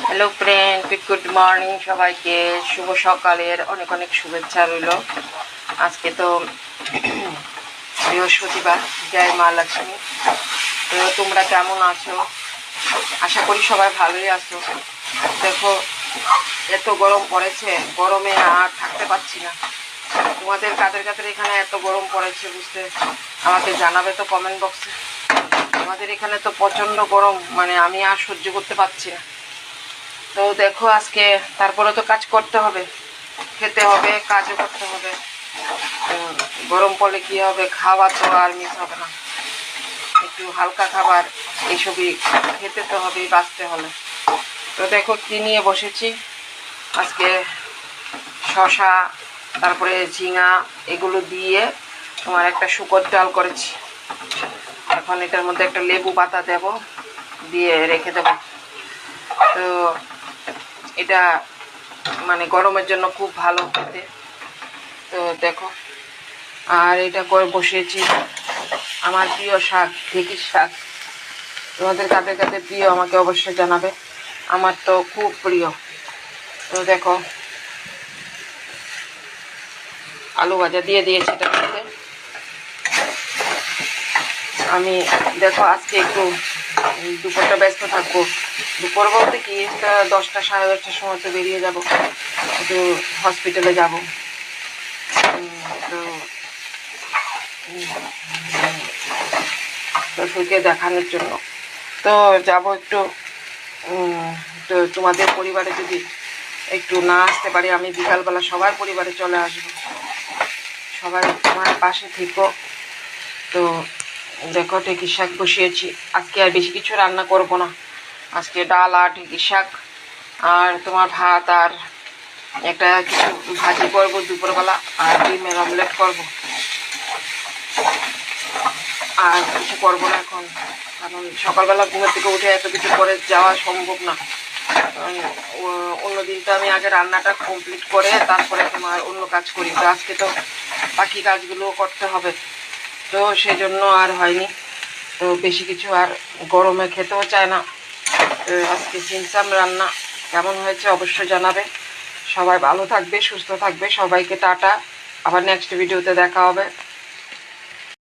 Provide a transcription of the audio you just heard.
Hello friend, good morning সবাইকে। শুভ সকালের অনেক অনেক শুভেচ্ছা রইল। আজকে তো বৃহস্পতিবার, জয় মা লক্ষ্মী। তো তোমরা কেমন আছো? আশা করি সবাই ভালোই আছো। দেখো, এত গরম পড়েছে, গরমে আর থাকতে পারছি না। তোমাদের কাদের কাদের এখানে এত গরম পড়েছে বুঝতে আমাকে জানাবে তো কমেন্ট বক্সে। আমাদের এখানে তো প্রচণ্ড গরম, মানে আমি আর সহ্য করতে পারছি না। তো দেখো, আজকে তারপরে তো কাজ করতে হবে, খেতে হবে, কাজও করতে হবে। গরম পড়লে কি হবে, খাওয়া তো আর মিস হবে না। একটু হালকা খাবার এইসবই খেতে তো হবেই বাঁচতে হলে। তো দেখো কি নিয়ে বসেছি আজকে। শসা, তারপরে ঝিঙা, এগুলো দিয়ে তোমার একটা শুকর ডাল করেছি। এখন এটার মধ্যে একটা লেবু পাতা দেব, দিয়ে রেখে দেব। তো এটা মানে গরমের জন্য খুব ভালো খেতে। তো দেখো, আর এটা করে বসিয়েছি আমার প্রিয় শাক, ঢেঁকির শাক। তোমাদের কাদের কাদের প্রিয় আমাকে অবশ্যই জানাবে, আমার তো খুব প্রিয়। তো দেখো, আলু ভাজা দিয়ে দিয়েছি এটার মধ্যে। আমি দেখো আজকে একটু দুপুরটা ব্যস্ত থাকবো। দুপুর বলতে কি, 10টা সাড়ে 10টার সময় তো বেরিয়ে যাব, একটু হসপিটালে যাব। তো সুখে দেখানোর জন্য তো যাব একটু। তো তোমাদের পরিবারে যদি একটু না আসতে পারি, আমি বিকালবেলা সবার পরিবারে চলে আসবো। সবাই আমার পাশে থেকো। তো দেখো, ঢেঁকির শাক বসিয়েছি। আজকে আর বেশি কিছু রান্না করব না। আজকে ডাল আর ঢেঁকির শাক আর তোমার ভাত, আর একটা কিছু ভাজি করবো দুপুরবেলা, আর ডিমের অমলেট করব। আর কিছু করবো না এখন, কারণ সকালবেলা ঘুমের থেকে উঠে এত কিছু করে যাওয়া সম্ভব না। অন্য দিন তো আমি আগে রান্নাটা কমপ্লিট করে তারপরে তোমার অন্য কাজ করি। তো আজকে তো বাকি কাজগুলো করতে হবে, তো সেজন্য আর হয়নি। তো বেশি কিছু আর গরমে খেতেও চায় না। তো আজকে সিমসাম রান্না। কেমন হয়েছে অবশ্যই জানাবে। সবাই ভালো থাকবে, সুস্থ থাকবে। সবাইকে টাটা, আবার নেক্সট ভিডিওতে দেখা হবে।